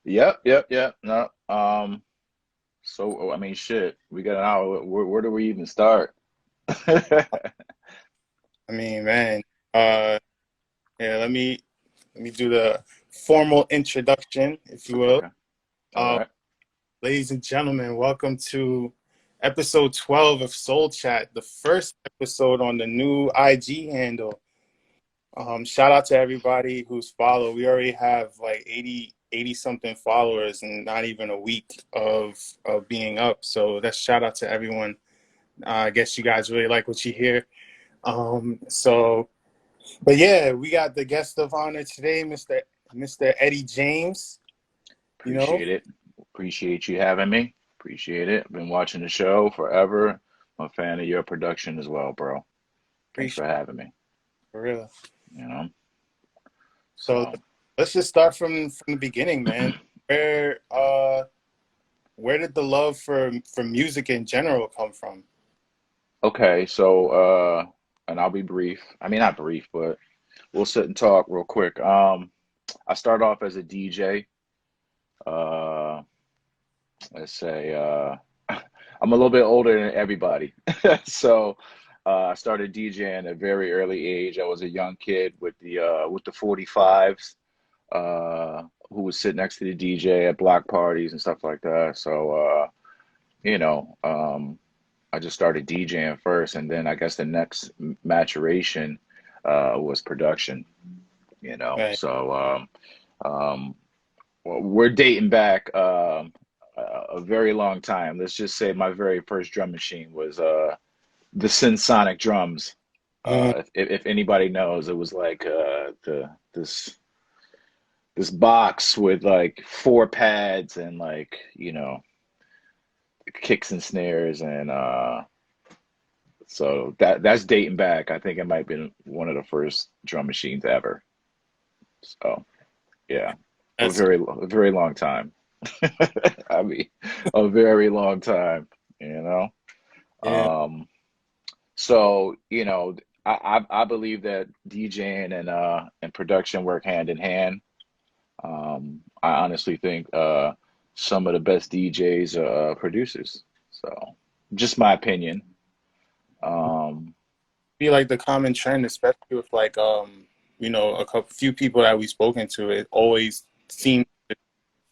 Yep. No. So I mean, shit. We got an hour. Where do we even start? I mean, man, uh, yeah, let me do the formal introduction, if you will. Okay. All Uh, right. Ladies and gentlemen, welcome to episode 12 of Soul Chat, the first episode on the new IG handle. Shout out to everybody who's followed. We already have like 80 something followers and not even a week of being up. So that's shout out to everyone. I guess you guys really like what you hear. So But yeah, we got the guest of honor today, Mr. Eddie James. You know, Appreciate it. Appreciate you having me. Appreciate it. Been watching the show forever. I'm a fan of your production as well, bro. Thanks appreciate for having me. it for real. You know. So So, let's just start from the beginning, man. Where uh where did the love for music in general come from? okay. And I'll be brief. I mean, not brief, but we'll sit and talk real quick. I started off as a DJ. Uh, let's say I'm a little bit older than everybody. So I started DJing at a very early age. I was a young kid with the 45s who would sit next to the DJ at block parties and stuff like that. You know, I just started DJing first, and then I guess the next maturation was production. You know, Right. um, well, we're dating back a very long time. Let's just say my very first drum machine was the Synsonic drums. Mm, If anybody knows, it was like this box with like four pads and like kicks and snares and so that's dating back. I think it might have been one of the first drum machines ever. So yeah, that's a very long time. I mean, a very long time, you know. yeah. Um, so I believe that DJing and production work hand in hand. I honestly think some of the best DJs are producers. So just my opinion. Um, Be like the common trend, especially with like a couple few people that we've spoken to. It always seems to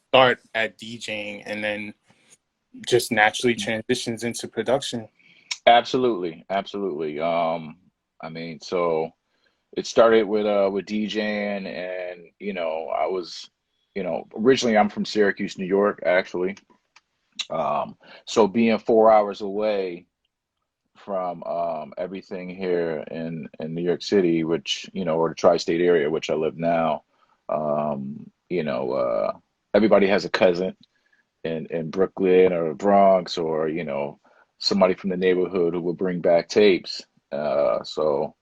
start at DJing and then just naturally transitions into production. absolutely. I mean, so it started with DJing, and I was, originally I'm from Syracuse, New York, actually. So being 4 hours away from everything here in New York City, which or the tri-state area, which I live now, everybody has a cousin in Brooklyn or Bronx, or somebody from the neighborhood who will bring back tapes. So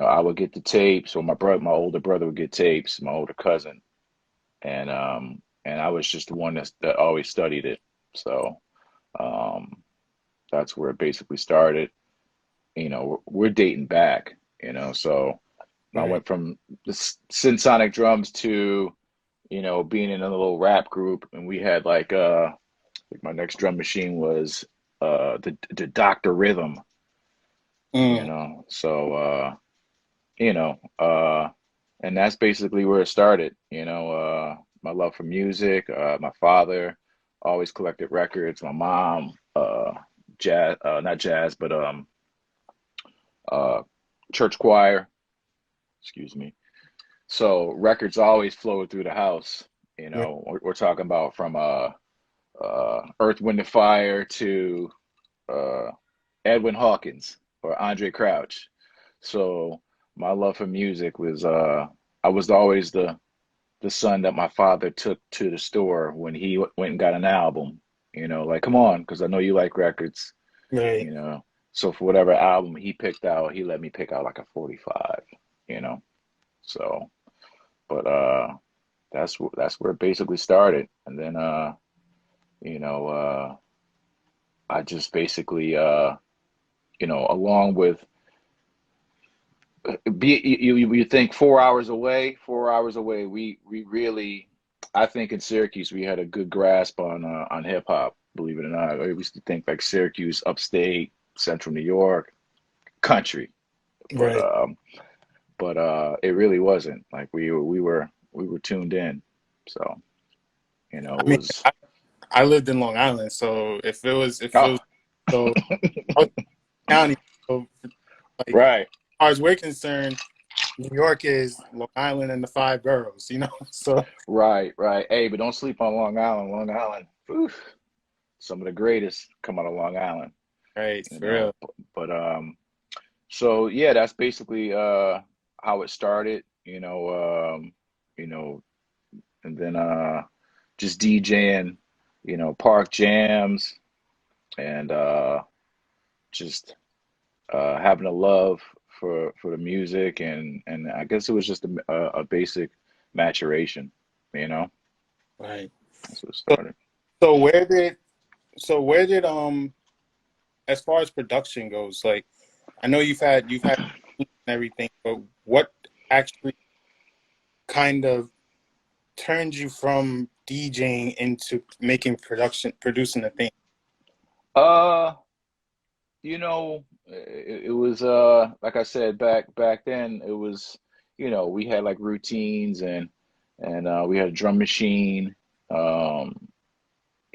I would get the tapes, or my older brother would get tapes, my older cousin, and I was just the one that always studied it. So um, that's where it basically started. We're dating back. So I Right. went from the Synsonic drums to being in a little rap group, and we had like my next drum machine was the Dr. Rhythm. Mm, So you know, and that's basically where it started. My love for music. My father always collected records. My mom, jazz, not jazz, but uh, church choir. Excuse me. So records always flowed through the house. right. We're talking about from Earth, Wind, and Fire to uh, Edwin Hawkins or Andre Crouch. So my love for music was I was always the son that my father took to the store when he went and got an album. Like come on, because I know you like records. Right. You know, so for whatever album he picked out, he let me pick out like a 45. You know, so but that's where it basically started, and then you know I just basically along with you think 4 hours away, 4 hours away, we really. I think in Syracuse we had a good grasp on hip hop. Believe it or not, I used to think like Syracuse, upstate, Central New York, country, but Right. it really wasn't. Like we were tuned in. So it I mean, was. I lived in Long Island, so if it Oh, was so I was in the county, so like as right, far as we're concerned, New York is Long Island and the five boroughs, you know. So right, right. Hey, but don't sleep on Long Island. Long Island, oof, some of the greatest come out of Long Island. right, You for know, real. so yeah, that's basically how it started. You know, and then just DJing, park jams and just having a love for the music and I guess it was just a basic maturation, you know. Right. That's what it So, started. so where did as far as production goes, like I know you've had everything, but what actually kind of turned you from DJing into making producing a thing? Uh, it was like I said back then it was we had like routines and we had a drum machine. Um,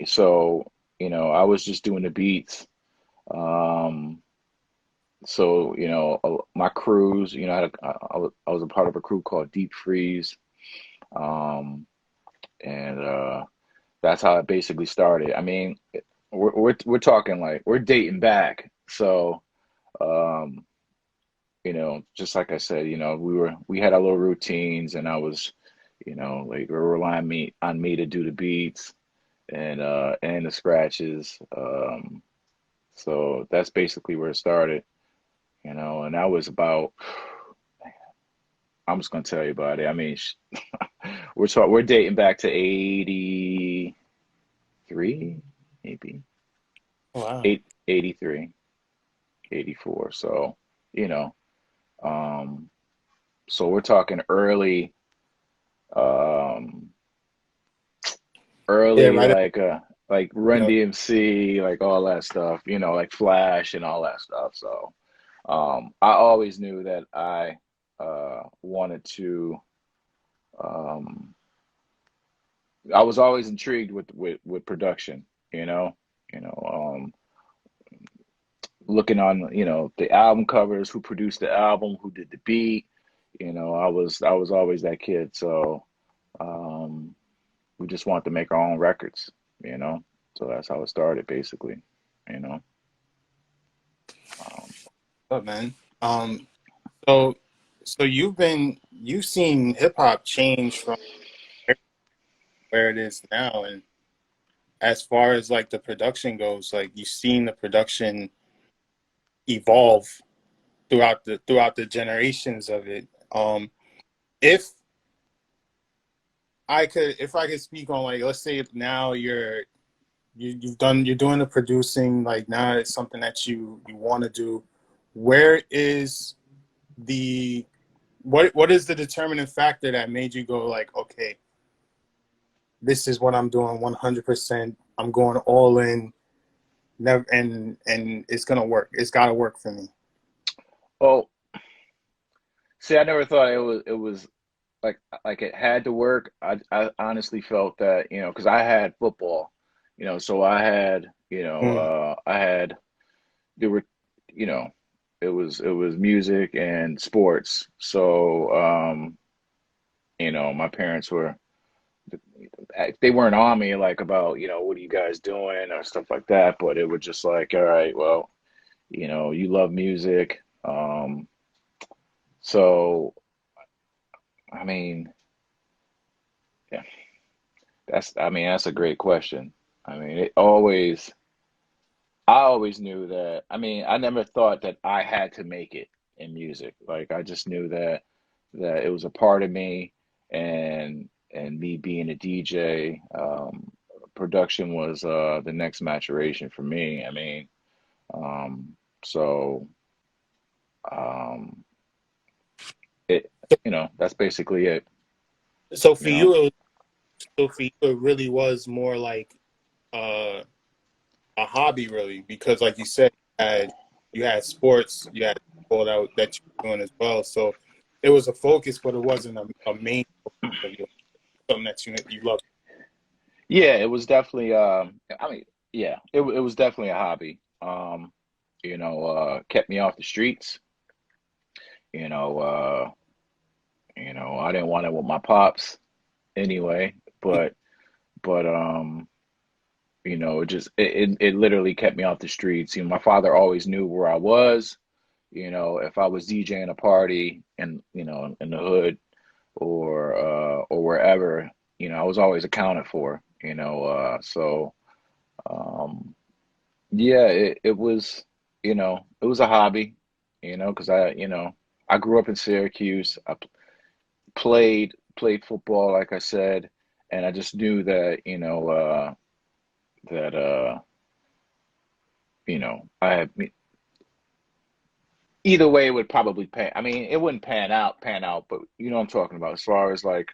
so I was just doing the beats. Um, so my crews, I was a part of a crew called Deep Freeze. Um, and that's how it basically started. I mean, we're talking like we're dating back. So um, just like I said, we had our little routines, and I was, like we were relying on me to do the beats and the scratches. So that's basically where it started, and that was about. I'm just gonna tell you about it. I mean, we're dating back to 83, maybe Wow. 83, 84. So, you know, um, so we're talking um, Yeah, early right. like You Run know, DMC, like all that stuff, like Flash and all that stuff. So, I always knew that I wanted to. Um, I was always intrigued with production. You know, you know, looking on the album covers, who produced the album, who did the beat. I was always that kid. So um, we just wanted to make our own records. You know, so that's how it started, basically. You know. Um, what man. Um, so you've seen hip hop change from where it is now, and as far as like the production goes, like you've seen the production evolve throughout the generations of it. If if I could speak on, like, let's say now you're doing the producing, like now it's something that you want to do. Where is the what is the determining factor that made you go like, okay, this is what I'm doing 100%. I'm going all in, never, and it's gonna work. It's gotta work for me. well, see, I never thought it was like it had to work. I honestly felt that because I had football, so Mm. I had there were you know it was music and sports. So my parents were they weren't on me like about what are you guys doing or stuff like that, but it was just like, all right, well, you love music. So I mean, yeah, that's a great question. I mean, I always knew that. I mean, I never thought that I had to make it in music. Like I just knew that it was a part of me, and me being a DJ, production was the next maturation for me. I mean, um, so um, it that's basically it. So You for know, you, So for you, it really was more like uh, a hobby, really, because like you said, you had sports, you had football that you were doing as well. So it was a focus, but it wasn't a main focus of your something that you love. Yeah, it was definitely. I mean, yeah, it was definitely a hobby. Kept me off the streets. You know, uh, I didn't want it with my pops anyway, but it literally kept me off the streets. My father always knew where I was. If I was DJing a party and in the hood or wherever, I was always accounted for. So um, yeah, it was a hobby. Because I grew up in Syracuse. I played football, like I said, and I just knew that that I had either way it would probably pan. I mean, it wouldn't pan out, but you know what I'm talking about. As far as like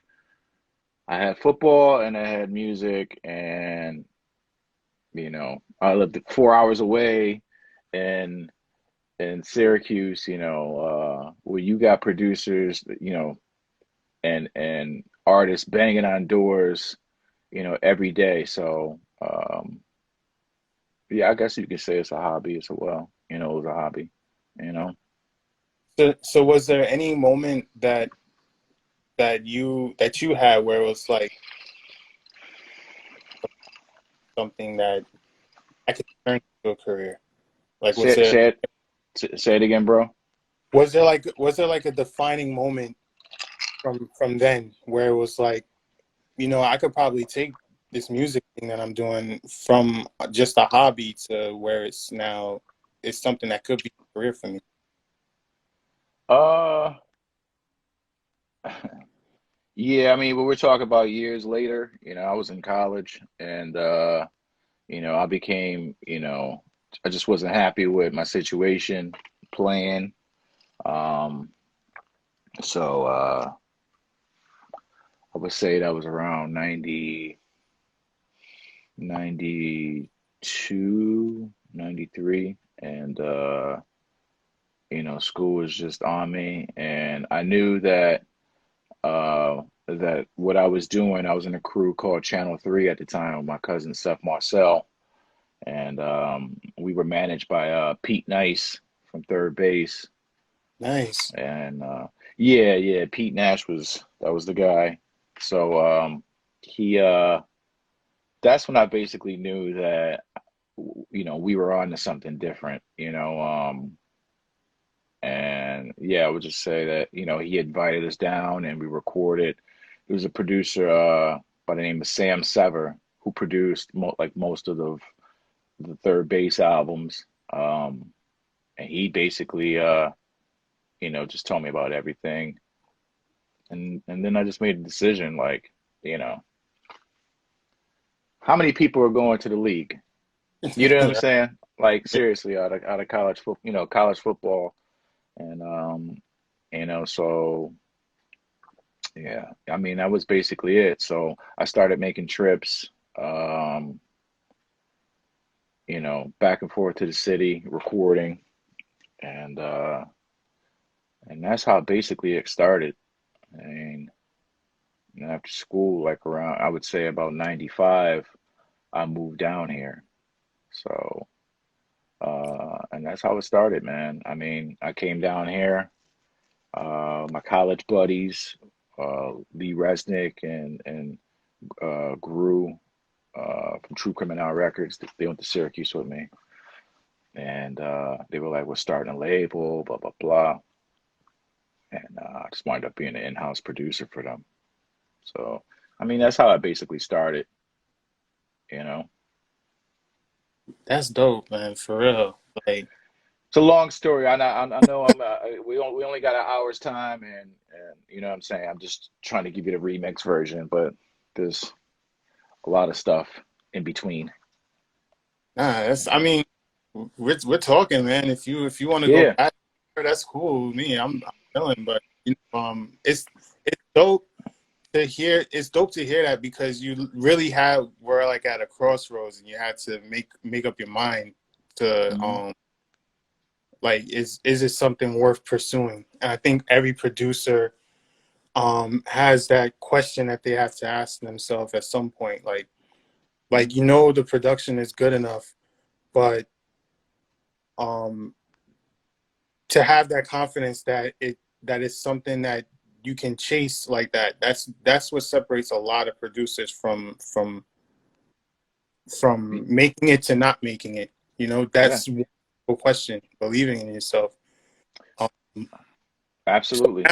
I had football and I had music, and I lived 4 hours away in Syracuse. Where you got producers, and artists banging on doors, every day. So yeah, I guess you could say it's a hobby as well. It was a hobby. You know. So was there any moment that you had where it was like something that I could turn into a career? Like was Say there say it say it again, bro. was there like a defining moment from then where it was like, I could probably take this music thing that I'm doing from just a hobby to where it's something that could be a career for me. Uh, yeah, I mean, but we're talking about years later. I was in college, and I became, I just wasn't happy with my situation playing. Um, so I would say that was around 92, 93, and school was just on me, and I knew that what I was doing, I was in a crew called Channel 3 at the time with my cousin Seth Marcel, and we were managed by Pete Nice from third base, Nice. and yeah, yeah, Pete Nash was the guy. So he that's when I basically knew that we were on to something different, and yeah, I would just say that he invited us down and we recorded. There was a producer by the name of Sam Sever who produced like most of the third base albums. And he basically just told me about everything, and then I just made a decision, like, you know how many people are going to the league? You know what I'm saying? Like, seriously, out of college football, and so yeah, I mean, that was basically it. So I started making trips, um, back and forth to the city, recording, and uh, and that's how basically it started. I mean, after school, like around, I would say about 95, I moved down here. So, and that's how it started, man. I mean, I came down here, my college buddies, Lee Resnick and Gru from True Criminal Records. They went to Syracuse with me, and they were like, "We're starting a label, blah blah blah," and I just wound up being an in-house producer for them. So, I mean, that's how I basically started. You know, That's dope, man, for real. Like, it's a long story. I know we only got an hour's time, and you know what I'm saying. I'm just trying to give you the remix version, but there's a lot of stuff in between. nah, that's You I know. mean, we're talking, man. If you want to go Yeah. back, that's cool with me. I'm feeling, but it's dope to hear, it's dope to hear that, because you really were like at a crossroads and you had to make up your mind to like, is it something worth pursuing? And I think every producer has that question that they have to ask themselves at some point. Like, you know, the production is good enough, but to have that confidence that it's something that you can chase like that. That's what separates a lot of producers from making it to not making it. You know, that's a question. Believing in yourself. Absolutely.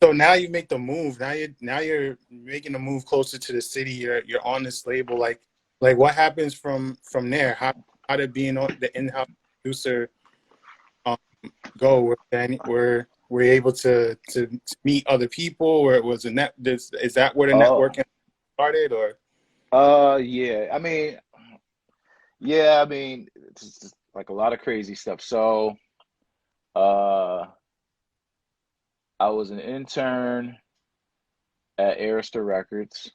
So now you make the move. Now you're making the move closer to the city. You're on this label. Like what happens from there? How did being on the in-house producer go? Were we able to meet other people, or it was is that where the networking started, or? Yeah. I mean, it's just like a lot of crazy stuff. So, I was an intern at Arista Records.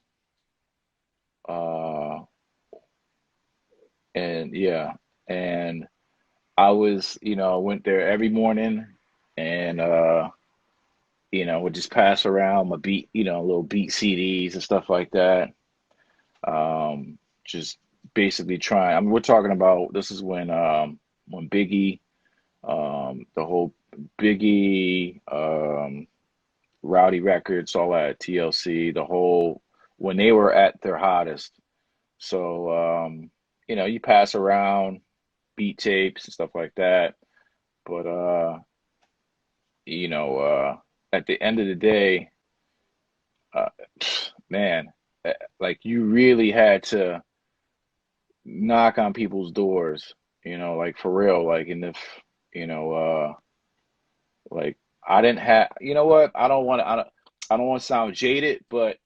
And yeah, and I was, went there every morning and would just pass around my beat, little beat CDs and stuff like that. Just basically trying. I mean, we're talking about this is when Biggie, the whole Biggie, Rowdy Records, all that TLC, the whole when they were at their hottest. So you pass around beat tapes and stuff like that. But at the end of the day, uh, man, like you really had to knock on people's doors, like for real. Like, and if, you know, like I didn't have, you know what? I don't want to sound jaded, but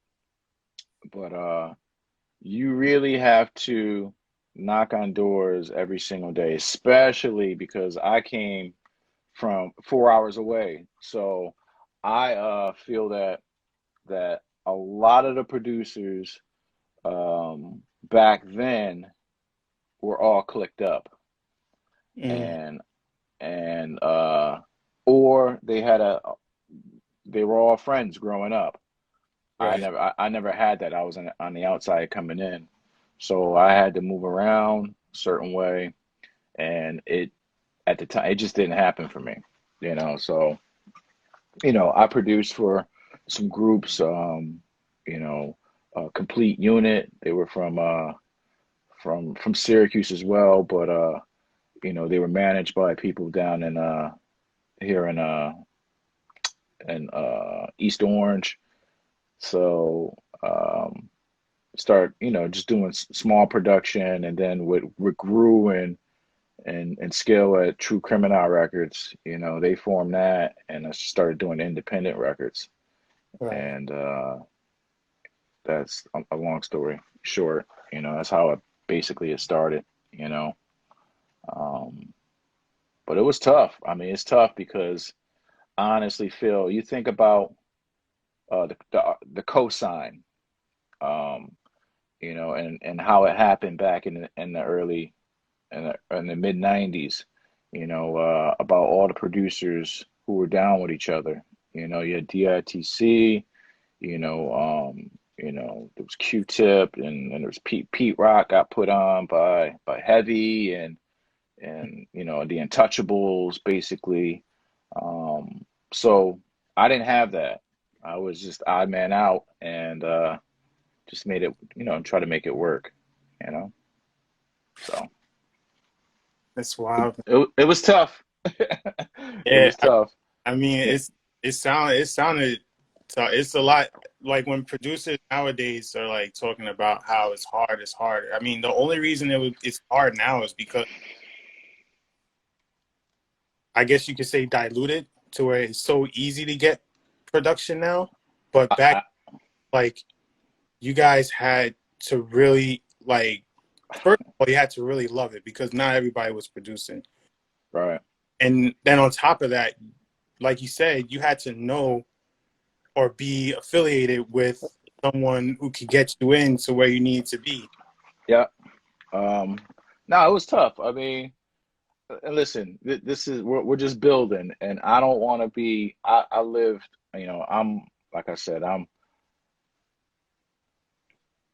you really have to knock on doors every single day, especially because I came from 4 hours away. So I feel that a lot of the producers back then were all clicked up and or they were all friends growing up. Right. I never had that. I was on the outside coming in. So I had to move around a certain way and at the time it just didn't happen for me, So, I produced for some groups, you know, Complete Unit. They were from Syracuse as well, but they were managed by people down in here in East Orange. So start just doing small production, and then what grew and scale at True Criminal Records. They formed that, and I started doing independent records, Right. and that's a long story short. That's how it started. You know, um, but it was tough. I mean, it's tough because honestly, Phil, you think about the cosign, um, and how it happened back in the early in the mid '90s. About all the producers who were down with each other. You had DITC. There was Q-Tip, and there was Pete Rock got put on by Heavy, and the Untouchables basically. So I didn't have that. I was just odd man out, and just made it, and try to make it work, you know. So That's wild. it was tough. It Yeah. was tough. I mean, Yeah. it sounded. So it's a lot, like when producers nowadays are like talking about how it's hard. It's hard. I mean, the only reason it's hard now is because I guess you could say diluted to where it's so easy to get production now. But back, I, like, you guys had to really, like, first of all, you had to really love it because not everybody was producing. right. And then on top of that, like you said, you had to know or be affiliated with someone who could get you into where you need to be. Yeah. No, it was tough. I mean, and listen, this is we're just building, and I don't want to be. I lived, I'm like I said,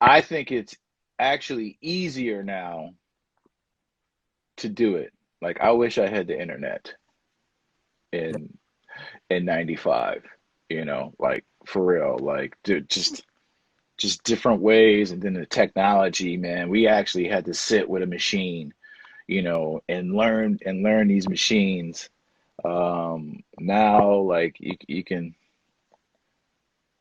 I think it's actually easier now to do it. Like I wish I had the internet in in '95. Like for real. Like just different ways, and then the technology, man. We actually had to sit with a machine, and learn these machines. Now, like you can,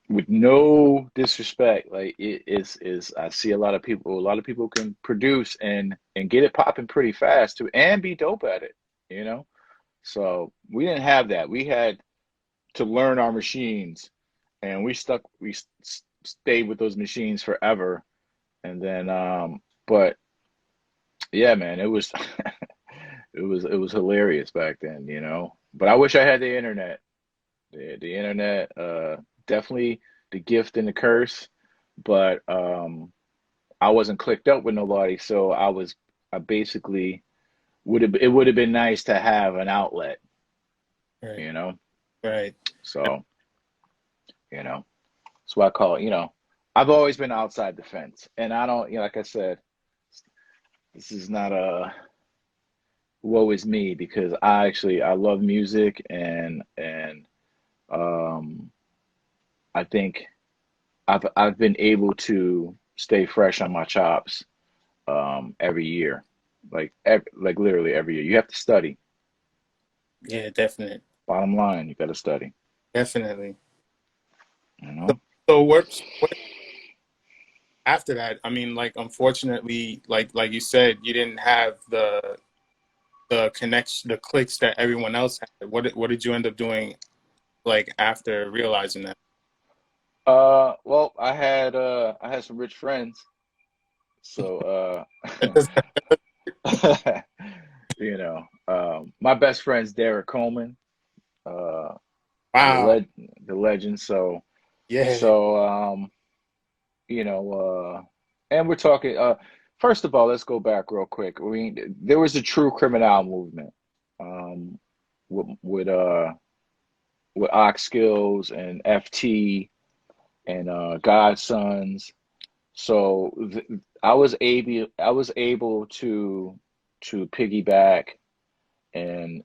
with no disrespect, like it is I see a lot of people can produce and get it popping pretty fast too, and be dope at it, you know. So we didn't have that. We had to learn our machines, and we stayed with those machines forever. And then, but yeah, man, it was it was hilarious back then. But I wish I had the internet. The internet, definitely the gift and the curse. But I wasn't clicked up with nobody, so I basically would have been nice to have an outlet, Right. you know. Right. So you know, that's why I call it. I've always been outside the fence, and I don't, like I said, this is not a woe is me, because I love music, and um I think I've been able to stay fresh on my chops every year, like literally every year. You have to study. Yeah, definitely. Bottom line, you got to study. Definitely. You So, know. so what after that? I mean, like, unfortunately, like you said, you didn't have the connection, the clicks that everyone else had. What did you end up doing, like, after realizing that? Well, I had some rich friends, so my best friend's Derek Coleman, uh, the Wow. the legend. So Yeah. so you know, and we're talking. First of all, let's go back real quick. I mean, there was a true criminal movement, um, with Ox Skills and FT and Godsons. So I was able to piggyback and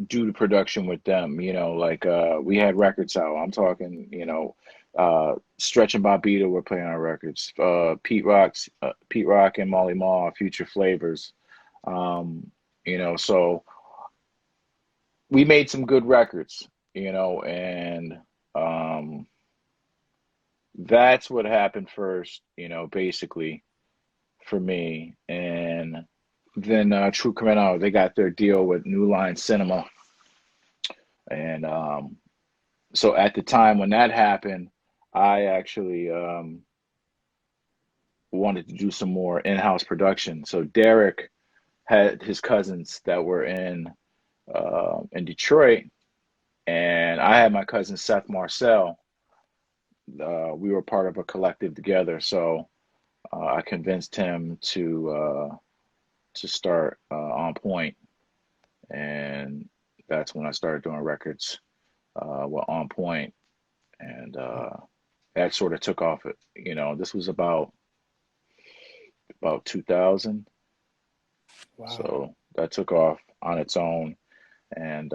do the production with them. Like we had records out. I'm talking, Stretch and Bobbito were playing our records. Pete Rock and Molly Mall, Future Flavors. So we made some good records, and um, that's what happened first, basically for me. And then True Criminal, they got their deal with New Line Cinema, and so at the time when that happened, I actually wanted to do some more in-house production. So Derek had his cousins that were in Detroit, and I had my cousin Seth Marcel. We were part of a collective together, so I convinced him to start On Point, and that's when I started doing records with On Point, and that sort of took off. This was about 2000, Wow. so that took off on its own, and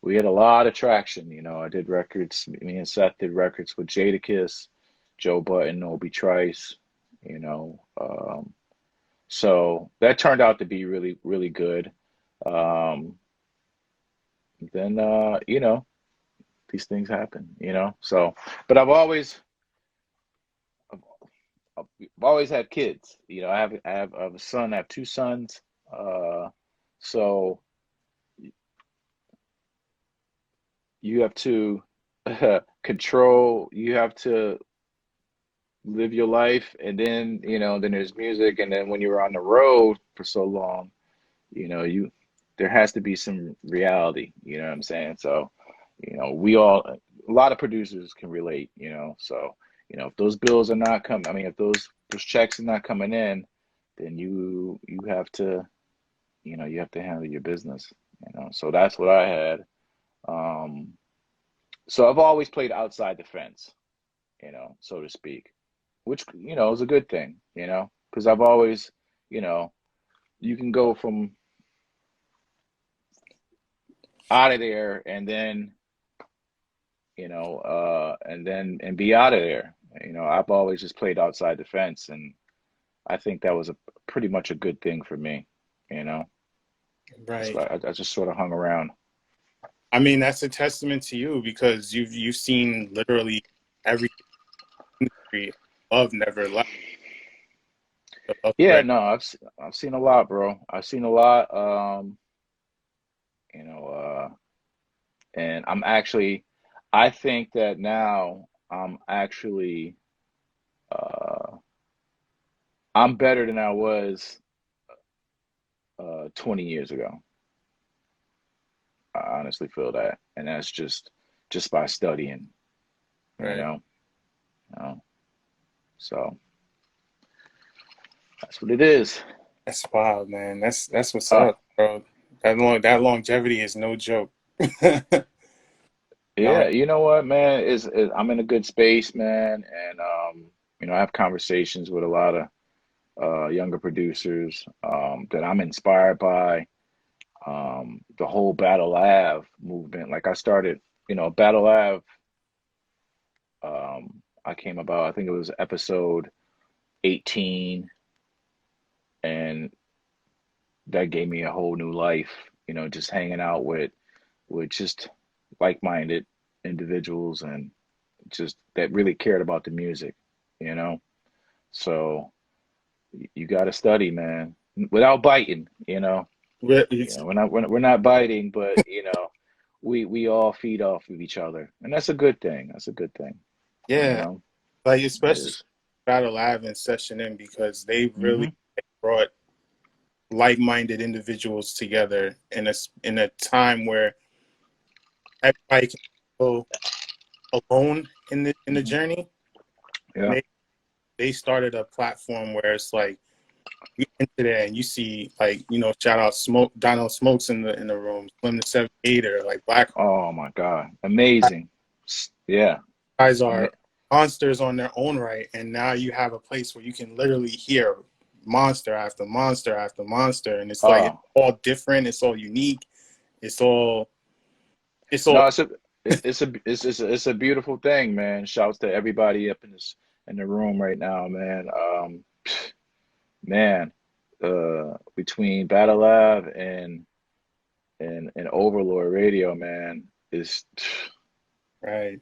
we had a lot of traction. I did records. Me and Seth did records with Jadakiss, Joe Button, Obi Trice. So that turned out to be really, really good. Um, then these things happen. So, but I've always had kids. I have a son. I have two sons. So you have to control. You have to live your life, and then there's music, and then when you're on the road for so long, you there has to be some reality. You know what I'm saying? So, we all a lot of producers can relate, you know. So, you know, if those bills are not coming, I mean, if those checks are not coming in, then you have to, you know, you have to handle your business, you know. So that's what I had. Um, so I've always played outside the fence, you know, so to speak, which, you know, is a good thing, you know, because I've always, you know, you can go from out of there and then, you know, and be out of there. You know, I've always just played outside the fence, and I think that was a pretty much a good thing for me, you know. That's Right. why I just sort of hung around. I mean, that's a testament to you because you've seen literally every industry of Never Left. Of Yeah, Red. no, I've seen a lot, bro. I've seen a lot. You know, and I think that now I'm actually, uh, I'm better than I was 20 years ago. I honestly feel that, and that's just by studying, you Right. know. You so that's what it is. That's wild, man. That's what's Uh, up, bro. That longevity is no joke. No. yeah, you know what, man, is I'm in a good space, man, and you know, I have conversations with a lot of younger producers that I'm inspired by. The whole Battle Lab movement. Like I started, you know, Battle Lab. I came about. I think it was episode 18, and that gave me a whole new life. You know, just hanging out with just like-minded individuals and just that really cared about the music. You know, so you got to study, man, without biting. You know, we're not biting, but you know, we all feed off of each other, and that's a good thing. That's a good thing. You Yeah, know, like it especially is. Battle Lab and Session In because they really Hmm. brought like-minded individuals together in a time where everybody can go alone in the Hmm. journey. And Yeah. they started a platform where it's like you enter there and you see like shout out Smoke Donald Smokes in the room, Slim the 78er, like black Oh my God, amazing. Yeah. guys I mean, are monsters on their own right, and now you have a place where you can literally hear monster after monster after monster, and it's like it's oh all different, it's all unique, it's all it's no, all it's a beautiful thing, man. Shouts to everybody up in the room right now, man. Man, between Battle Lab and Overlord Radio, man, is right.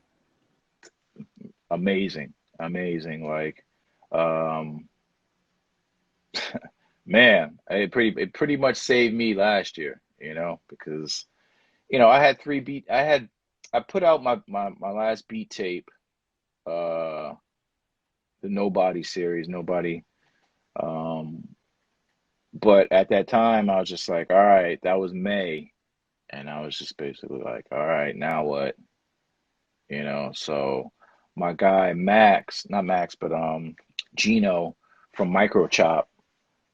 amazing, amazing. Like, um, man, it pretty much saved me last year, you know, because you know I put out my last beat tape, uh, the Nobody series, Nobody. Um, but at that time, I was just like, all right, that was May, and I was just basically like, all right, now what? You know, so my guy Max, not Max, but Gino from Microchop,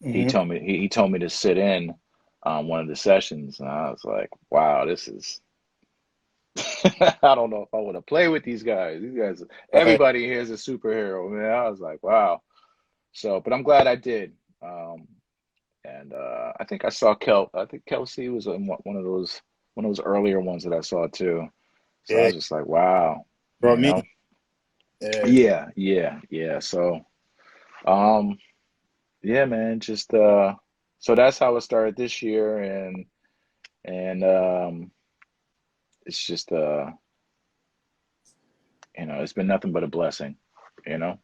Hmm. he told me to sit in on one of the sessions, and I was like, wow, this is I don't know if I want to play with these guys. These guys, Right. everybody here is a superhero, man. I was like, wow. So, but I'm glad I did. Um, and I think I saw I think Kelsey was in one of those earlier ones that I saw too. So I Yeah, was just like, wow, bro, you me. know. Yeah. Yeah, yeah, yeah. So, um, yeah, man, just so that's how it started this year, and it's just you know, it's been nothing but a blessing, you know.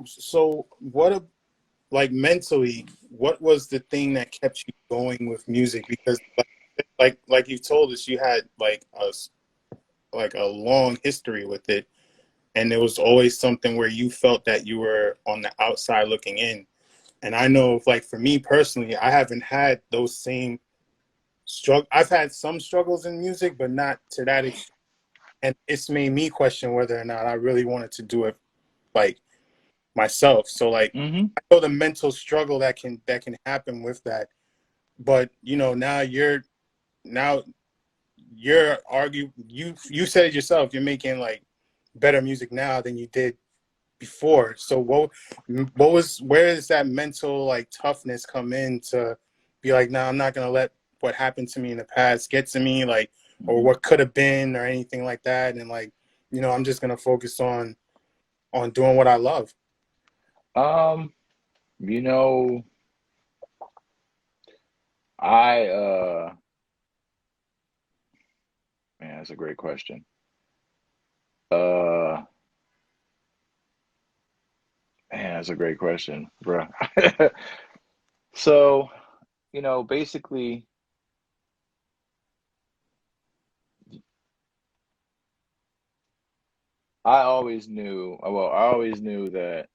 So what like mentally, what was the thing that kept you going with music? Because like you told us, you had like a long history with it, and there was always something where you felt that you were on the outside looking in. And I know, like for me personally, I haven't had those same struggle. I've had some struggles in music, but not to that extent. and it's made me question whether or not I really wanted to do it like myself. So like Hmm. I know the mental struggle that can happen with that. But now you're you said it yourself, you're making like better music now than you did before. So where does that mental like toughness come in to be like, nah, I'm not gonna let what happened to me in the past get to me, like, or Hmm. what could have been or anything like that, and like, I'm just gonna focus on doing what I love. Um, you know, I man, that's a great question. Uh, man, that's a great question, bro. So, basically, I always knew that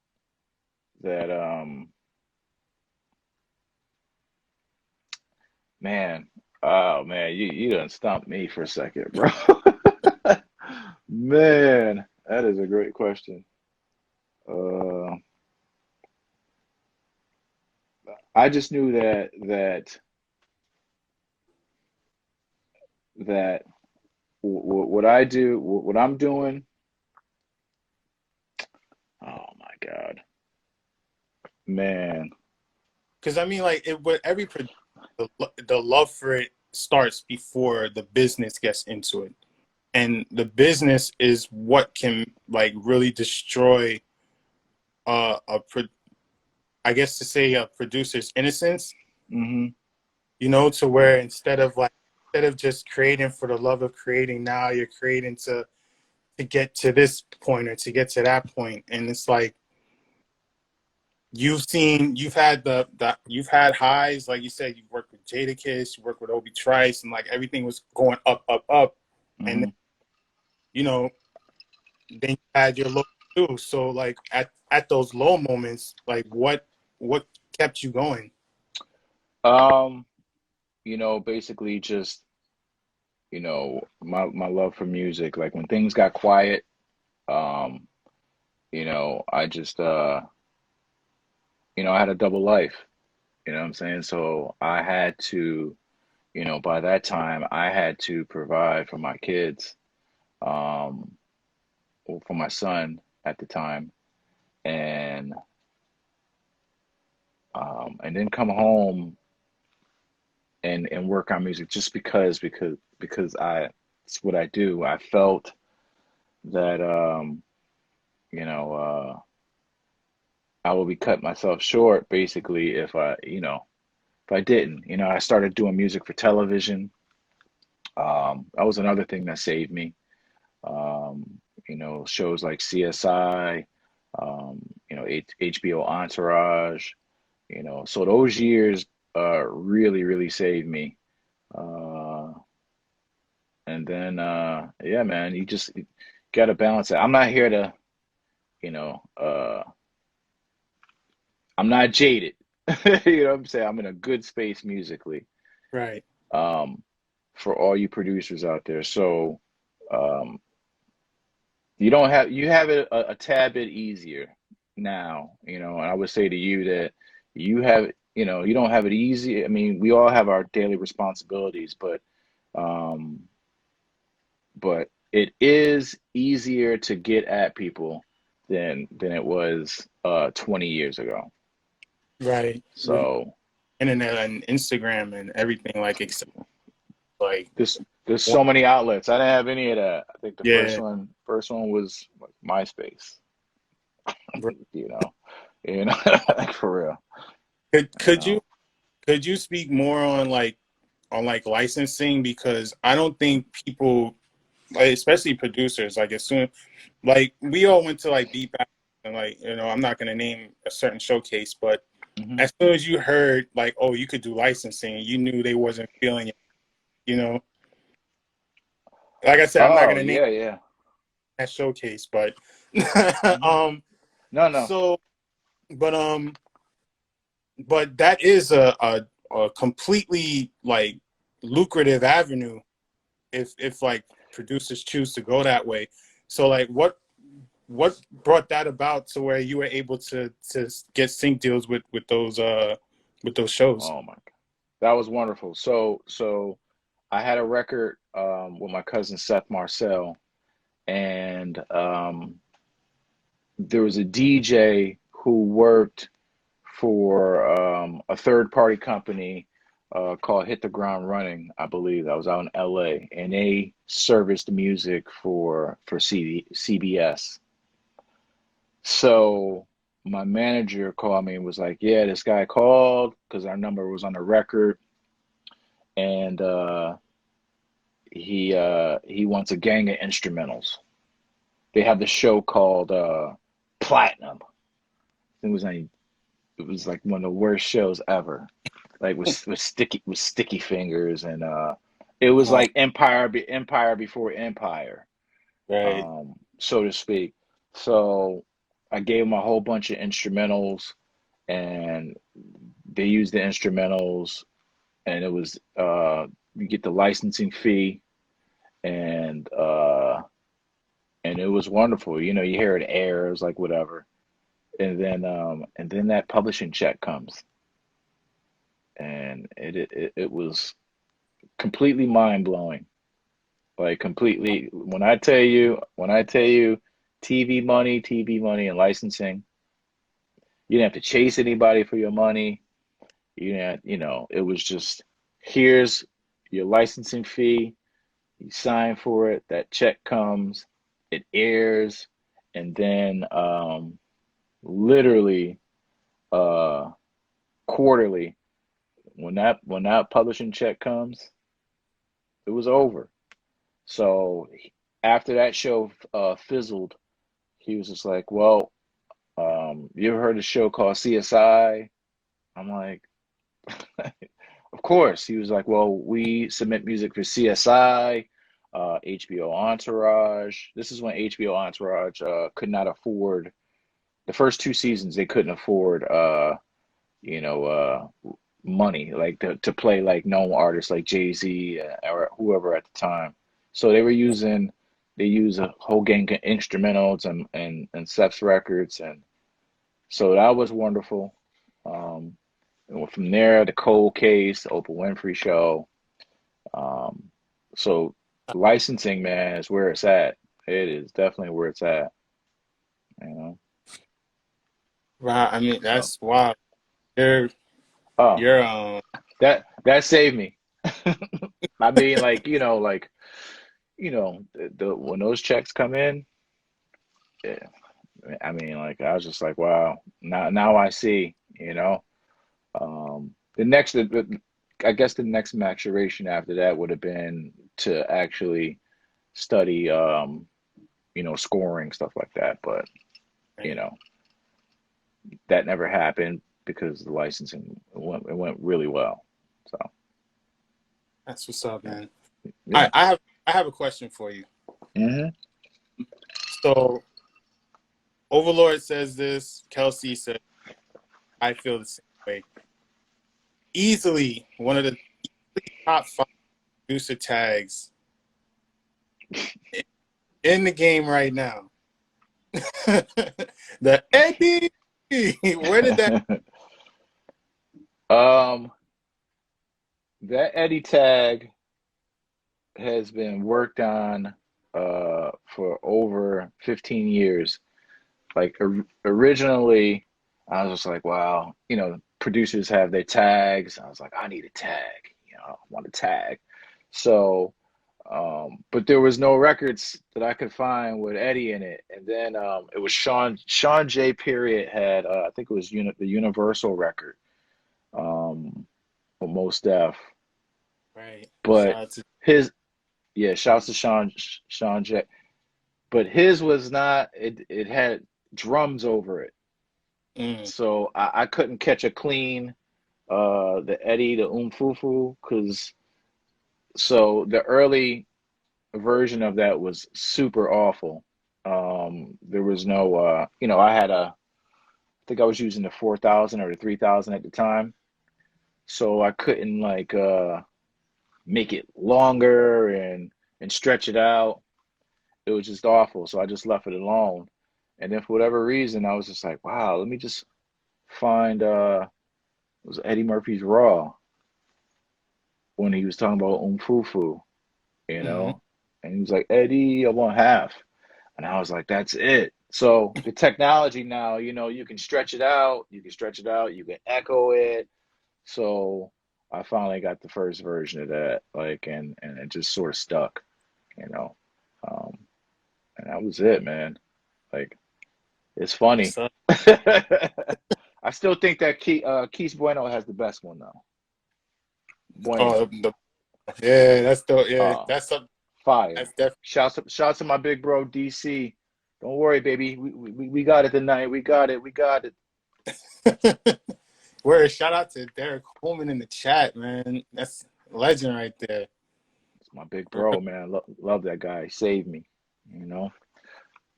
man, oh man, you done stumped me for a second, bro. Man, that is a great question. Uh, I just knew that what I do, what I'm doing. Oh my God, man. Because I mean, like, with every the love for it starts before the business gets into it, and the business is what can like really destroy a I guess to say a producer's innocence. Hmm. To where instead of just creating for the love of creating, now you're creating to get to this point or to get to that point, and it's like you've had highs, like you said, you worked with Jadakiss, you worked with Obi Trice, and like everything was going up, up, up, and Hmm. you know then you had your low too. So like at those low moments, like what kept you going? Um, basically just, my love for music. Like when things got quiet, um, I just I had a double life, you know what I'm saying? So I had to, by that time I had to provide for my kids, um, or for my son at the time, and and then come home and work on music just because it's what I do. I felt that you know I will be cutting myself short basically if I didn't. I started doing music for television. That was another thing that saved me. Shows like CSI, HBO Entourage. So those years really, really saved me. Uh, and then yeah, man, you just got to balance it. I'm not here to, you know, uh, I'm not jaded. You know what I'm saying? I'm in a good space musically. Right. Um, for all you producers out there. So um, you have it a tad bit easier now, and I would say to you that you don't have it easy. I mean, we all have our daily responsibilities, um, but it is easier to get at people than it was 20 years ago. Right. With So internet and Instagram and everything, like except like there's one, so many outlets. I didn't have any of that. I think the yeah. first one was like MySpace, you know, like for real, Could you could you know. could you speak more on like licensing, because I don't think people, like, especially producers, like as soon like we all went to like Beat Battle, and like I'm not gonna name a certain showcase, but Hmm. as soon as you heard like, oh, you could do licensing, you knew they wasn't feeling it. You know, like I said, I'm not Oh gonna name yeah, yeah. that showcase, but Hmm. um, No, no. so but but that is a completely like lucrative avenue if like producers choose to go that way. So like what brought that about to where you were able to get sync deals with those shows? Oh my God. That was wonderful. So I had a record with my cousin Seth Marcel, and there was a DJ who worked for a third party company called Hit the Ground Running, I believe. That was out in LA, and they serviced music for CBS. So my manager called me and was like, "Yeah, this guy called because our number was on the record, and he wants a gang of instrumentals. They have the show called Platinum. It was like one of the worst shows ever, like with sticky fingers, and it was Oh, like Empire before Empire, right. so to speak. So I gave him a whole bunch of instrumentals, and they used the instrumentals, and it was you get the licensing fee, and and it was wonderful. You know, you hear it airs like whatever, and then that publishing check comes, and it was completely mind blowing. Like completely, when I tell you TV money and licensing, you didn't have to chase anybody for your money. You didn't, you know, it was just here's your licensing fee. You sign for it. That check comes. It airs, and then literally uh, quarterly, when that publishing check comes, it was over. So after that show fizzled, he was just like, "Well, you ever heard of a show called CSI?" I'm like, "Of course." He was like, "Well, we submit music for CSI, HBO Entourage." This is when HBO Entourage could not afford the first two seasons. They couldn't afford, you know, money like to play like known artists like Jay-Z or whoever at the time. So they use a whole gang of instrumentals and Seth's records, and so that was wonderful. Um, and from there, the Cold Case, the Oprah Winfrey Show. Um, so licensing, man, is where it's at. It is definitely where it's at, you know. Right. I mean, So, that's wild. You're oh, you're that saved me. I mean, like the when those checks come in, yeah, I mean, like I was just like, wow, now I see, you know. The next, I guess the next maturation after that would have been to actually study, scoring stuff like that. But you right. know, that never happened because the licensing it went really well. So That's what's up, yeah, man. yeah. I have a question for you. Hmm. So Overlord says this, Kelsey says I feel the same way. Easily one of the top five producer tags in the game right now. The Eddie. Where did that um, that Eddie tag has been worked on for over 15 years. Like originally, I was just like, wow, producers have their tags. I was like, I need a tag, I want a tag. So, but there was no records that I could find with Eddie in it. And then it was Sean J. Period had, I think it was the Universal record, with Mos Def. right? Shout But out to his, yeah, shouts to Sean J. But his was not. It had drums over it, mm, so I couldn't catch a clean the Eddie the Umfufu because so the early version of that was super awful. There was no I had I think I was using the 4000 or the 3000 at the time, so I couldn't like make it longer, and and stretch it out. It was just awful. So I just left it alone. And then for whatever reason, I was just like, wow, let me just find it was Eddie Murphy's Raw when he was talking about Umfufu, you Hmm. know? And he was like, Eddie, I want half. And I was like, that's it. So the technology now, you can stretch it out, you can echo it. So I finally got the first version of that, like, and it just sort of stuck, you know. Um, and that was it, man. Like, it's funny. What's up? I still think that Keith Bueno has the best one though. Oh, Bueno, yeah, that's the yeah, uh, that's up. fire. That's definitely. Shouts to my big bro DC. Don't worry, baby. We got it tonight. We got it. We got it. Word, shout out to Derek Coleman in the chat, man. That's a legend right there. It's my big bro, man. Love that guy. He saved me, you know.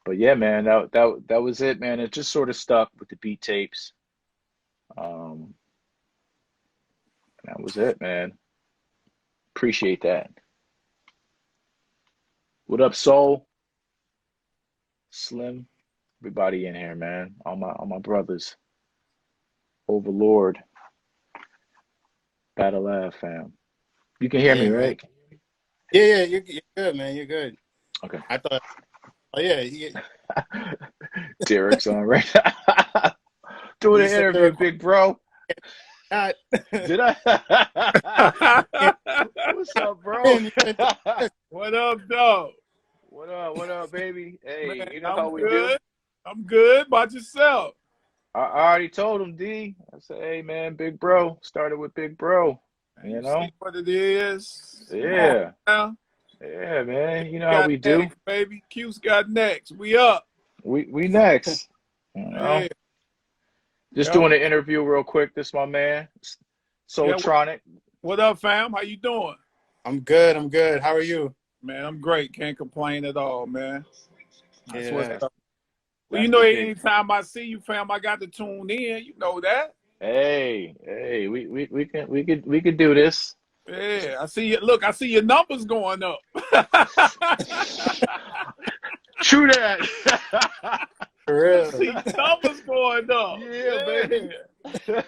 But yeah, man, that was it, man. It just sort of stuck with the beat tapes. Um, that was it, man. Appreciate that. What up, Soul? Slim? Everybody in here, man. All my brothers. Overlord. Battle Lab fam. You can hear me, Yeah, man. right? Yeah, you're good, man. You're good. Okay. I thought, oh yeah, Derek's on right now. Doing he an said the interview, record. big bro. Not, Did I? What's up, bro? you said the What up, dog? What up? What up, baby? Man, Hey, you know I'm how we do. good. I'm good. About yourself? I already told him, D. I said, hey, man, big bro. Started with big bro. And You you know? see what it is. Come on Yeah. now. Yeah, man. You know how Got we do. next, baby. Q's got next. We up. We next. You know? Yeah. Just Yep. doing an interview real quick. This my man. Yeah. Soultronic. What up, fam? How you doing? I'm good. I'm good. How are you? Man, I'm great. Can't complain at all, man. That's what's Yeah. That's up. Well, that's the big. anytime I see you, fam, I got to tune in. You know that. Hey, we could do this. Yeah. I see you. Look, I see your numbers going up. True that. For I real. see numbers going up. Yeah, baby. Yeah.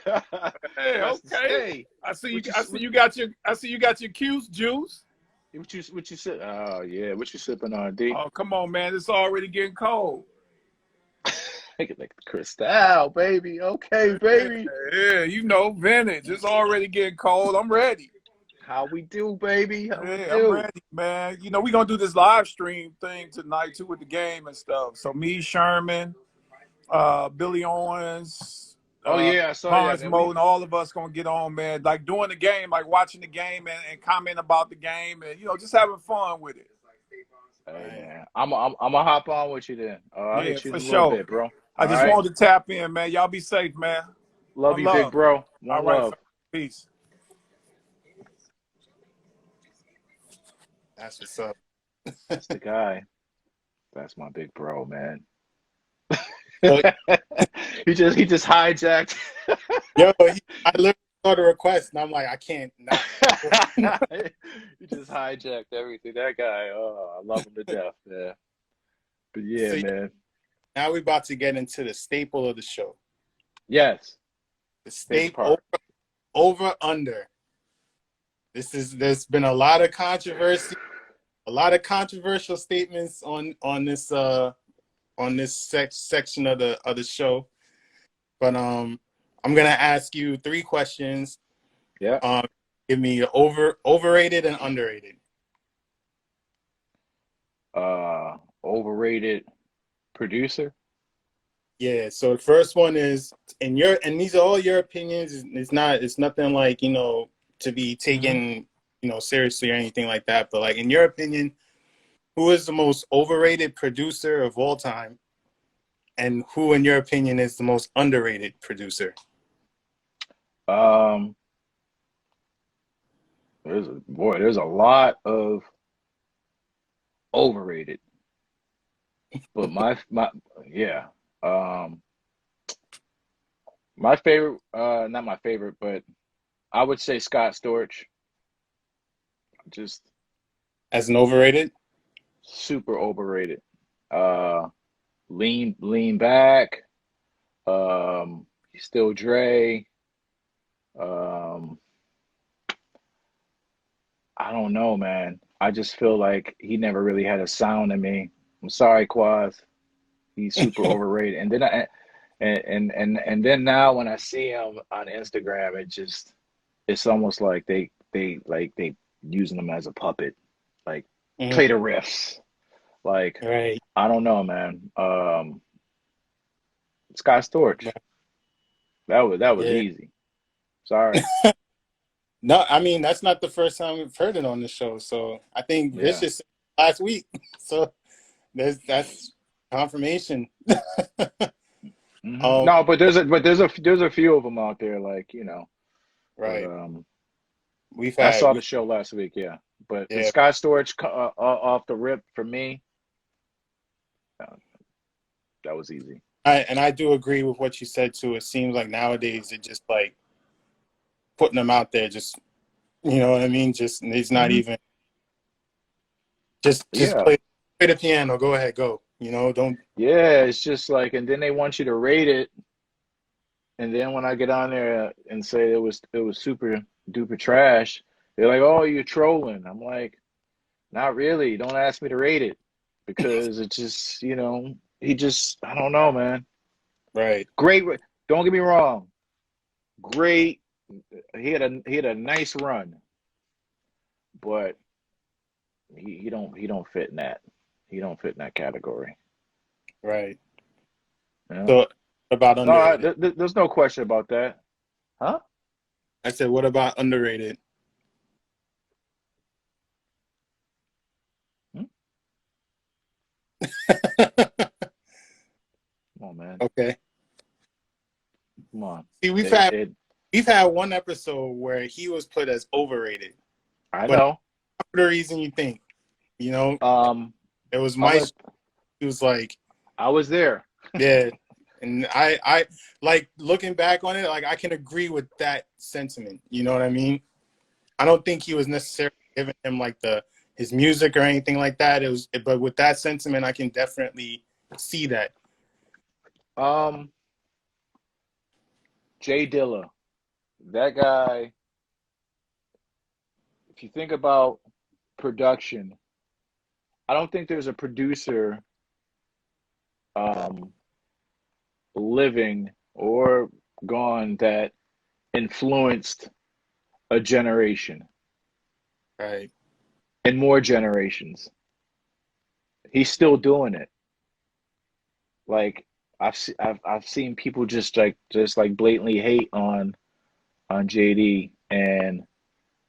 Hey, That's the okay. hey. I see you. What you I see you got your. I see you got your Q's juice. what you sip? Oh yeah, what you sipping on, D? Oh, come on, man! It's already getting cold. Make it like the Cristal, baby. Okay, Yeah, baby. yeah, vintage. It's already getting cold. I'm ready. How we do, baby? How we Yeah, I'm do? ready, man. We're gonna do this live stream thing tonight too with the game and stuff. So me, Sherman, Billy Owens, Oh yeah, I saw that, man. Cosmo, and all of us gonna get on, man. Like doing the game, like watching the game and comment about the game, and just having fun with it. Hey Right. man, I'm gonna hop on with you then. I'll Yeah, hit you for in a little sure. bit, bro. I All just right. wanted to tap in, man. Y'all be safe, man. Love One you, big love. bro. All One right, love. fam. Peace. That's what's up. That's the guy. That's my big bro, man. So, he just hijacked. I literally saw the request, and I'm like, I can't not. He just hijacked everything. That guy, oh, I love him to death, man. But yeah, So man. now we're about to get into the staple of the show. Yes, The favorite staple part. over under. There's been a lot of controversy, a lot of controversial statements on this section of the show. But I'm gonna ask you 3 questions. Yeah. Give me overrated and underrated. Overrated producer. Yeah. So the first one is and these are all your opinions. It's nothing like to be taken seriously or anything like that. But like in your opinion, who is the most overrated producer of all time, and who in your opinion is the most underrated producer? Um, there's a lot of overrated, but yeah. Um, my favorite, not my favorite, but I would say Scott Storch. Just As an overrated? Super overrated. Uh, lean back. He's still Dre. Um, I don't know, man. I just feel like he never really had a sound in me. I'm sorry, Quaz. He's super overrated. And then and then now when I see him on Instagram, it's almost like they using him as a puppet. Like Mhm. play the riffs. Like Right. I don't know, man. Sky Storch. That was Yeah. easy. Sorry. No, I mean that's not the first time we've heard it on the show. So I think Yeah. Vicious last week. So that's confirmation. Um, No, but there's a few of them out there, like But right. We've I had saw we the show last week, yeah. But yeah. Sky Storage off the rip for me, uh, that was easy. I do agree with what you said too. It seems like nowadays it just like putting them out there, just you know what I mean. Just it's not hmm even just Yeah, play the piano. Go ahead, go. You know, don't. yeah. It's just like, and then they want you to rate it, and then when I get on there and say it was super duper trash, they're like, "Oh, you're trolling." I'm like, "Not really. Don't ask me to rate it because it just, he just, I don't know, man. Right. Great. Don't get me wrong. Great. He had a nice run, but he don't fit in that. He don't fit in that category. Right. Yeah. So about No, underrated. there's no question about that. Huh? I said, what about underrated? Hmm? Come on, man. Okay. Come on. See, It, it. we've had one episode where he was put as overrated, I but know. for the reason you think, you know, Um, it was I'm my. gonna. He was like, I was there. yeah, and I like looking back on it, like I can agree with that sentiment. You know what I mean? I don't think he was necessarily giving him like his music or anything like that. But with that sentiment, I can definitely see that. Um, Jay Dilla. That guy. If you think about production, I don't think there's a producer um living or gone that influenced a generation Right. and more generations. He's still doing it. Like I've seen people just like blatantly hate on JD, and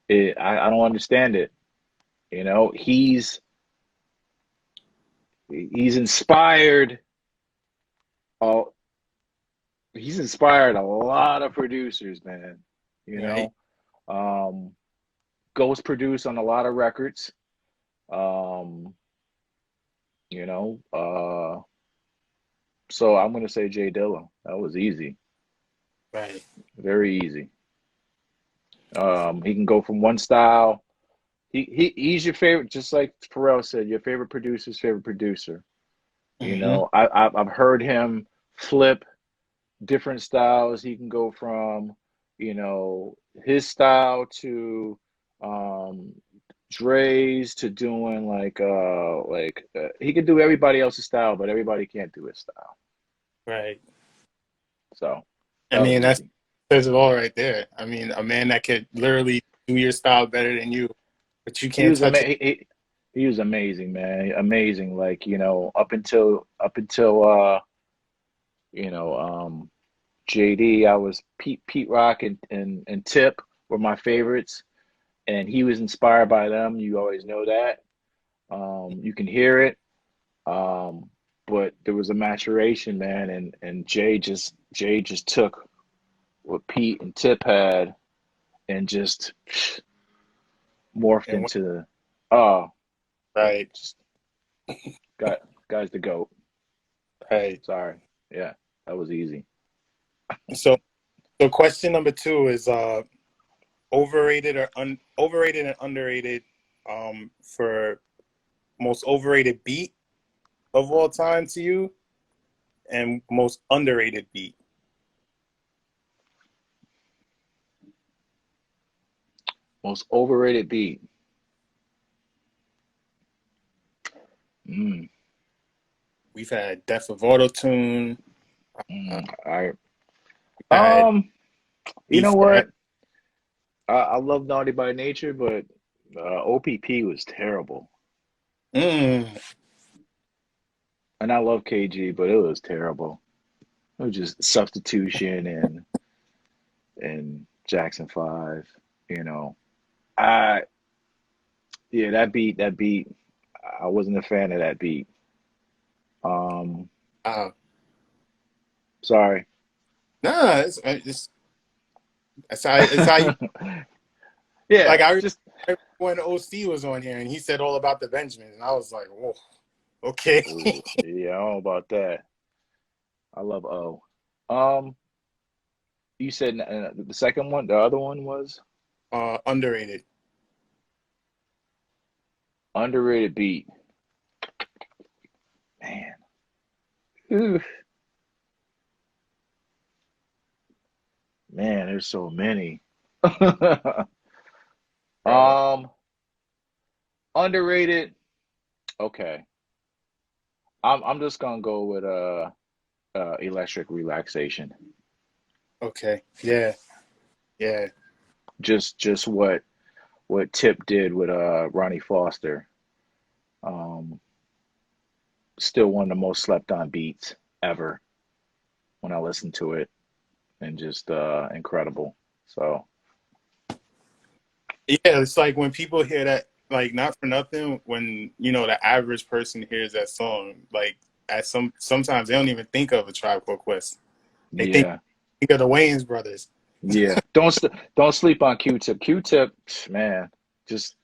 I don't understand it. He's inspired uh, he's inspired a lot of producers, man. You Right. know, um, Ghost produced on a lot of records. Um, you know, so I'm gonna say Jay Dilla. That was easy, Right. very easy. He can go from one style. He's your favorite, just like Pharrell said, your favorite producer's favorite producer. Hmm. I've heard him flip different styles. He can go from, his style to um Dre's to doing he could do everybody else's style, but everybody can't do his style. Right. So I that was mean, that easy. says it all right there. I mean, a man that could literally do your style better than you, but you He can't was touch it. he was amazing, man. Amazing. Like, up until you know, JD, I was Pete Rock and Tip were my favorites, and he was inspired by them. You always know that. You can hear it. Um, but there was a maturation, man, and Jay just took what Pete and Tip had and just morphed And into oh, right, just got guy's the goat. right. Sorry. Yeah, that was easy. So, so question number two is overrated and underrated for most overrated beat of all time to you, and most underrated beat. Most overrated beat. We've had Death of Autotune. All right. Had You know Beef what? Rap. I love Naughty by Nature, but OPP was terrible. Mm. And I love KG, but it was terrible. It was just Substitution and Jackson 5, you know. I Yeah, that beat, I wasn't a fan of that beat. Um, Uh, Sorry. nah, it's how you like. Yeah, I remember just when OC was on here and he said all about the Benjamins, and I was like, whoa, okay. ooh, yeah, I don't know about that. I love O. Um, you said the second one, the other one was Underrated. underrated beat. Man, ooh, man, there's so many. Bro. Um, Underrated. Okay, I'm just gonna go with Electric Relaxation. Okay. Yeah. Yeah. Just what Tip did with Ronnie Foster. Um, Still one of the most slept on beats ever when I listen to it, and just incredible. So Yeah. It's like when people hear that, like, not for nothing, when the average person hears that song, like, sometimes they don't even think of a Tribe Called Quest. They yeah, think of the Wayans brothers. yeah. Don't sleep on Q-Tip. Q-Tip, man, just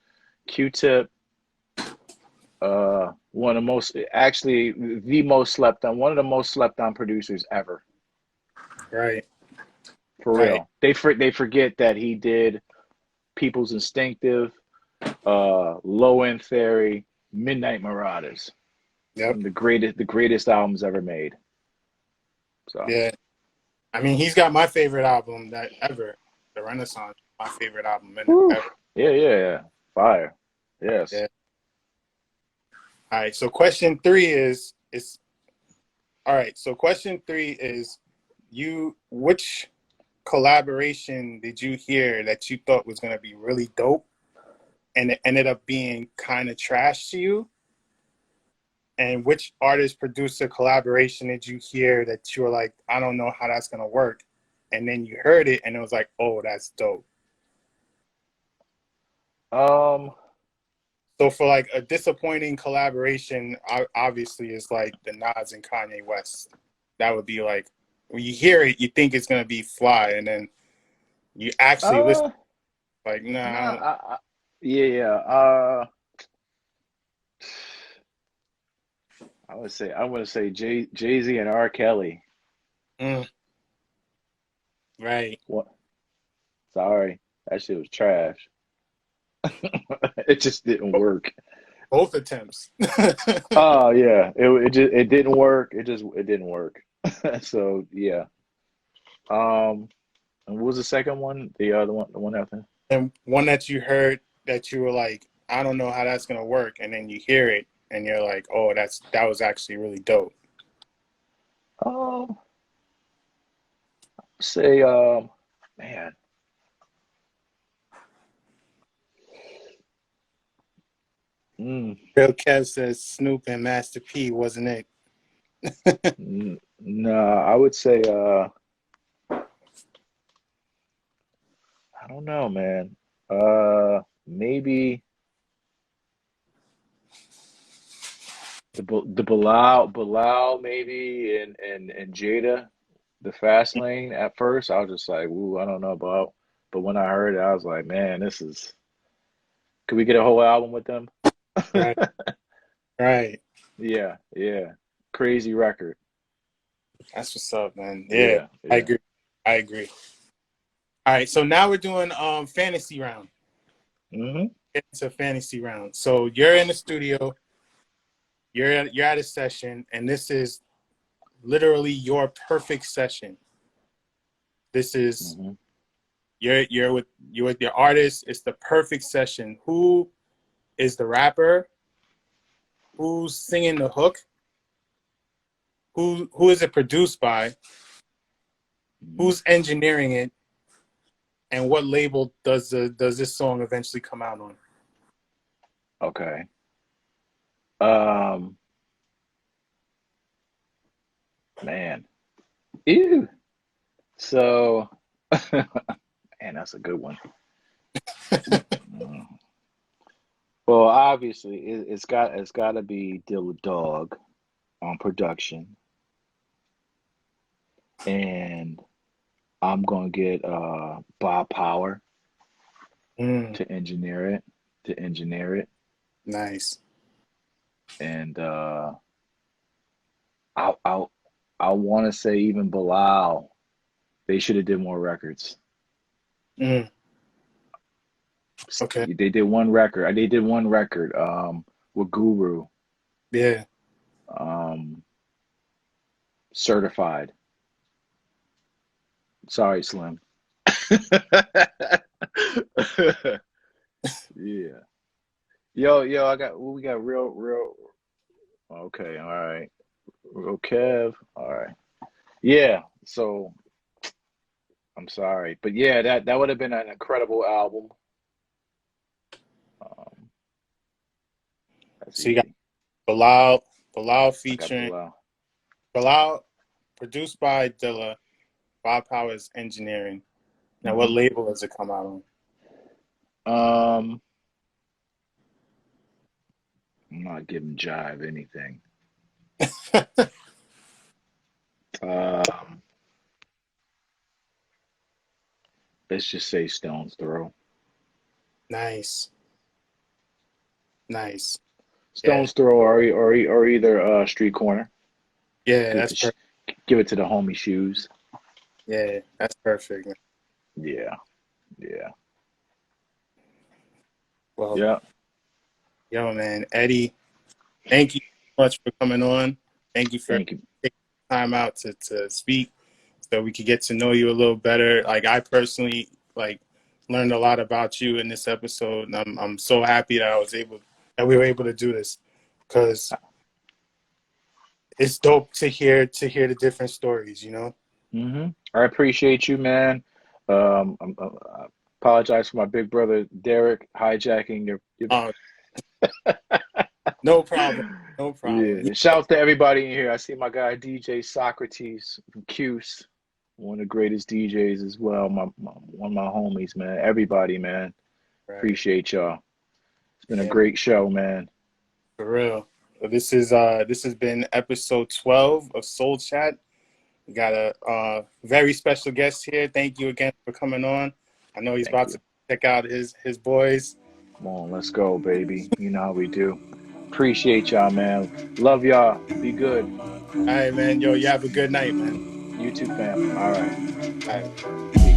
Q-Tip. One of the most, actually, the most slept on, one of the most slept on producers ever. Right. For Right. real. They forget that he did People's Instinctive, Low End Theory, Midnight Marauders. Yep. One of the greatest albums ever made. So Yeah. I mean, he's got my favorite album that ever, The Renaissance. My favorite album whew. ever. Yeah. Fire. Yes. Yeah. All right. So question three is all right. So question three is which collaboration did you hear that you thought was gonna be really dope and it ended up being kind of trash to you? And which artist producer collaboration did you hear that you were like, I don't know how that's gonna work? And then you heard it and it was like, oh, that's dope. Um So for like a disappointing collaboration, obviously it's like the Nas and Kanye West. That would be like when you hear it, you think it's gonna be fly, and then you actually listen uh like, nah, I nah don't. yeah. I want to say Jay-Z and R. Kelly. Mm, right. What? Sorry. That shit was trash. It just didn't work. Both attempts. Oh yeah. It didn't work. It didn't work. So yeah. Um and what was the second one? The other one, the one after? And one that you heard that you were like, I don't know how that's gonna work, and then you hear it and you're like, oh, that was actually really dope. Um Say man. Mm, Real Kev says Snoop and Master P wasn't it? no, I would say I don't know, man. Maybe the Bilal maybe, and Jada, the Fast Lane. At first, I was just like, "Ooh, I don't know about." But when I heard it, I was like, "Man, this is." Could we get a whole album with them? Right. Right. Yeah. Crazy record. That's what's up, man. Yeah, Yeah, I yeah. agree. I agree. All right, so now we're doing fantasy round. Hmm. get into fantasy round. So you're in the studio, you're at a session, and this is literally your perfect session. This is Hmm. you're with your artist. It's the perfect session. Who is the rapper? Who's singing the hook? Who is it produced by? Who's engineering it? And what label does this song eventually come out on? Okay. Man. Ew. So, man, that's a good one. Mm. Well, obviously, it's got to be Dilla Dog on production, and I'm gonna get Bob Power Mm, to engineer it, nice. and I I want to say even Bilal. They should have did more records. Mm, okay. They did one record. They did one record with Guru, Yeah. um, Certified. Sorry, Slim. Yeah. Yo, we got real. Okay, all right. Real Kev. All right. Yeah. So I'm sorry, but yeah, that would have been an incredible album. Um, that's So you got easy. Bilal I got featuring Bilal. Bilal, produced by Dilla. Bob Powers engineering. Now, what Hmm. label does it come out I'm not giving Jive anything. on? Um, let's just say Stones Throw. Nice. Nice. Yeah. Stones Throw or either Street Corner. Yeah, Give it that's to perfect. give it to the homie Shoes. Yeah, that's perfect. Yeah, yeah, Well, yeah. yo, man, Eddie, thank you so much for coming on. Thank you for Thank you. taking time out to speak so we could get to know you a little better. Like, I personally, like, learned a lot about you in this episode, and I'm so happy that we were able to do this, because it's dope to hear the different stories, you know? I appreciate you, man. I apologize for my big brother Derek hijacking your. Uh, no problem. No problem. Yeah. Shout out to everybody in here. I see my guy DJ Socrates from Cuse, one of the greatest DJs as well. One of my homies, man. Everybody, man. Right. Appreciate y'all. It's been a Yeah, great show, man. for real. So this has been episode 12 of Soul Chat. We got a very special guest here. Thank you again for coming on. I know he's Thank about to you. check out his boys. Come on, let's go, baby. You know how we do. Appreciate y'all, man. Love y'all. Be good. All right, man. Yo, you have a good night, man. You too, fam. All right. All right.